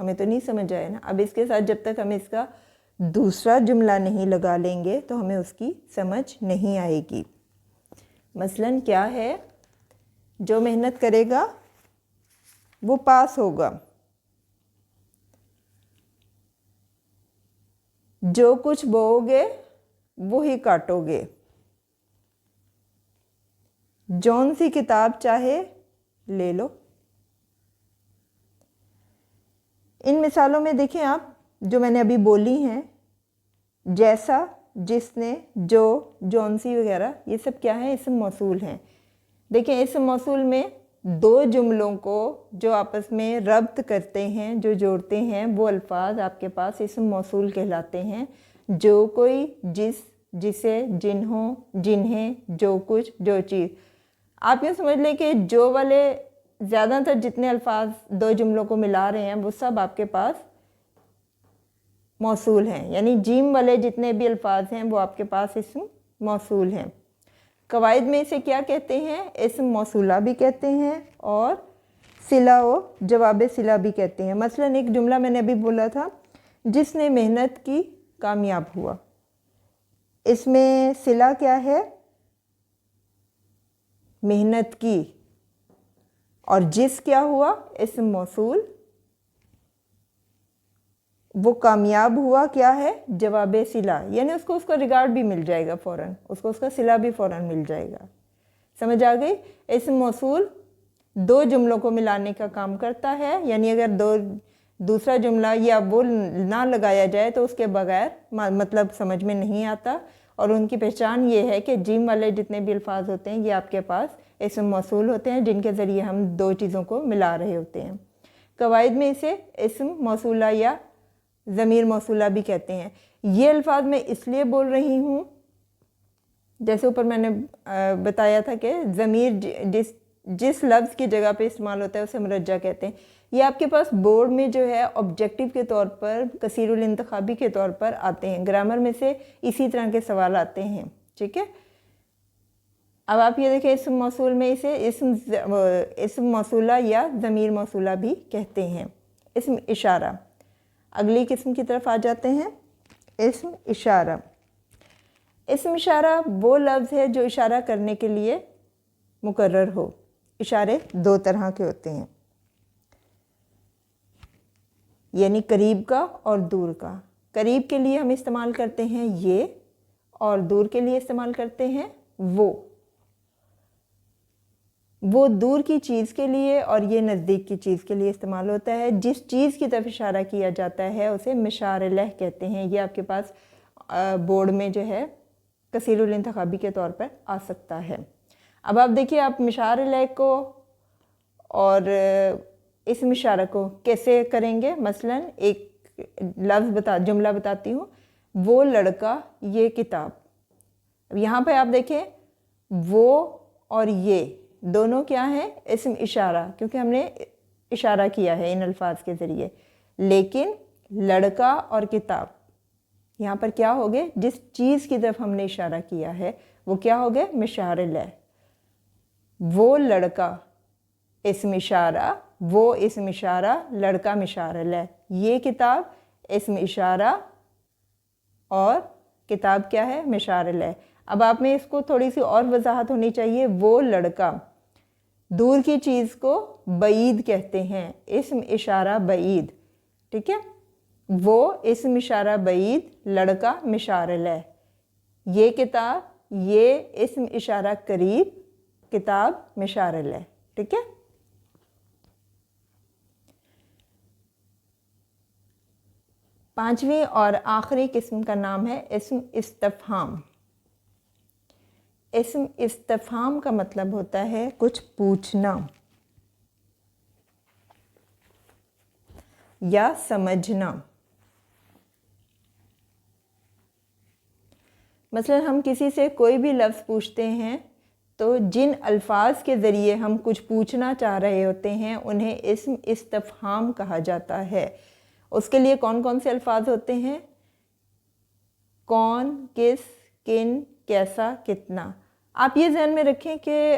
हमें तो नहीं समझ आया ना। अब इसके साथ जब तक हम इसका दूसरा जुमला नहीं लगा लेंगे तो हमें उसकी समझ नहीं आएगी। मसलन क्या है, जो मेहनत करेगा वो पास होगा, जो कुछ बोओगे वो ही काटोगे, जौन सी किताब चाहे ले लो। इन मिसालों में देखें आप, जो मैंने अभी बोली हैं, जैसा, जिसने, जो, जौन सी वगैरह, ये सब क्या है, इसम मौसूल हैं। देखें इसम मौसूल में दो जुमलों को जो आपस में रब्त करते हैं, जो जोड़ते हैं, वो अल्फाज आपके पास इसम मौसूल कहलाते हैं। जो कोई, जिस, जिसे, जिन्हों, जिन्हें, जो कुछ, जो चीज़। आप यूँ समझ लें कि जो वाले ज़्यादातर जितने अल्फाज दो जुमलों को मिला रहे हैं वो सब आपके पास मौसूल हैं, यानी जीम वाले जितने भी अल्फाज हैं वो आपके पास इसम मौसूल हैं। कवायद में इसे क्या कहते हैं, इसम मौसूला भी कहते हैं और सिला व जवाब सिला भी कहते हैं। मसलन एक जुमला मैंने अभी बोला था, जिसने मेहनत की कामयाब हुआ। इसमें सिला क्या है, मेहनत की, और जिस क्या हुआ, इसम मौसूल, वो कामयाब हुआ क्या है, जवाब सिला, यानी उसको उसका रिगार्ड भी मिल जाएगा फ़ौरन, उसको उसका सिला भी फ़ौरन मिल जाएगा। समझ आ गई। इसम मौसूल दो जुमलों को मिलाने का काम करता है, यानी अगर दूसरा जुमला या वो ना लगाया जाए तो उसके बगैर मतलब समझ में नहीं आता। और उनकी पहचान ये है कि जिम वाले जितने भी अल्फाज होते हैं ये आपके पास इसम मौसूल होते हैं, जिनके ज़रिए हम दो चीज़ों को मिला रहे होते हैं। कवायद में इसे इसम मौसूला या ज़मीर मौसूला भी कहते हैं। ये अल्फाज मैं इसलिए बोल रही हूँ, जैसे ऊपर मैंने बताया था कि ज़मीर जिस लफ्ज़ की जगह पे इस्तेमाल होता है उसे मुरज्जा कहते हैं। ये आपके पास बोर्ड में जो है ऑब्जेक्टिव के तौर पर, कसीरुल इंतखाबी के तौर पर आते हैं। ग्रामर में से इसी तरह के सवाल आते हैं, ठीक है। अब आप ये देखें, इसम मौसूल में इसे इसम मौसूला या ज़मीर मौसूला भी कहते हैं। इसम इशारा, अगली किस्म की तरफ आ जाते हैं। इसम इशारा। इसम इशारा वो लफ्ज़ है जो इशारा करने के लिए मुकर्रर हो। इशारे दो तरह के होते हैं, यानी करीब का और दूर का। करीब के लिए हम इस्तेमाल करते हैं ये, और दूर के लिए इस्तेमाल करते हैं वो दूर की चीज़ के लिए और ये नज़दीक की चीज़ के लिए इस्तेमाल होता है। जिस चीज़ की तरफ इशारा किया जाता है उसे मिशार लह कहते हैं। ये आपके पास बोर्ड में जो है कसीरुल इंतखाबी के तौर पर आ सकता है। अब आप देखिए, आप मिशार लह को और इस इशारा को कैसे करेंगे। मसलन एक जुमला बताती हूँ, वो लड़का ये किताब। अब यहाँ पे आप देखें, वो और ये दोनों क्या हैं, इसम इशारा, क्योंकि हमने इशारा किया है इन अल्फाज के ज़रिए। लेकिन लड़का और किताब यहाँ पर क्या हो गए, जिस चीज़ की तरफ हमने इशारा किया है वो क्या हो गए, मिशार लह। वो लड़का इसम इशारा, वो इसम इशारा, लड़का मिशार लह। ये किताब इसम इशारा और किताब क्या है, मिशार लह। अब आप में इसको थोड़ी सी और वजाहत होनी चाहिए। वो लड़का, दूर की चीज़ को बईद कहते हैं, इसम इशारा बईद, ठीक है। वो इसम इशारा बईद, लड़का मिशार लह। ये किताब, ये इसम इशारा करीब, किताब मिशार लह, ठीक है। पांचवी और आखिरी किस्म का नाम है इस्म इस्तफहाम। इस्म इस्तफहाम का मतलब होता है कुछ पूछना या समझना। मसलन हम किसी से कोई भी लफ्ज़ पूछते हैं तो जिन अल्फाज के ज़रिए हम कुछ पूछना चाह रहे होते हैं उन्हें इस्म इस्तफहाम कहा जाता है। उसके लिए कौन कौन से अल्फाज होते हैं, कौन, किस, किन, कैसा, कितना। आप ये ध्यान में रखें कि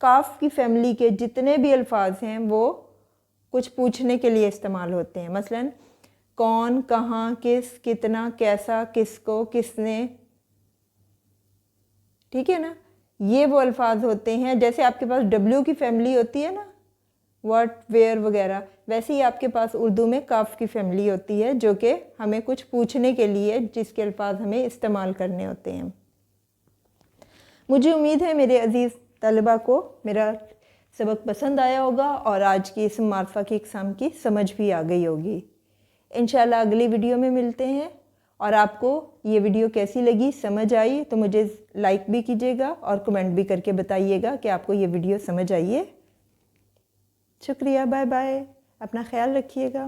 काफ की फैमिली के जितने भी अल्फाज हैं वो कुछ पूछने के लिए इस्तेमाल होते हैं। मसलन कौन, कहाँ, किस, कितना, कैसा, किसको, किसने, ठीक है ना। ये वो अल्फाज होते हैं, जैसे आपके पास डब्ल्यू की फैमिली होती है ना, व्हाट, वेयर वगैरह, वैसे ही आपके पास उर्दू में काफ की फैमिली होती है, जो कि हमें कुछ पूछने के लिए जिसके अल्फाज हमें इस्तेमाल करने होते हैं। मुझे उम्मीद है मेरे अज़ीज़ तलबा को मेरा सबक पसंद आया होगा और आज की इस्म मारफा की इक़साम की समझ भी आ गई होगी। इंशाल्लाह अगली वीडियो में मिलते हैं। और आपको ये वीडियो कैसी लगी, समझ आई, तो मुझे लाइक भी कीजिएगा और कमेंट भी करके बताइएगा कि आपको ये वीडियो समझ आई है। शुक्रिया, बाय बाय, अपना ख्याल रखिएगा।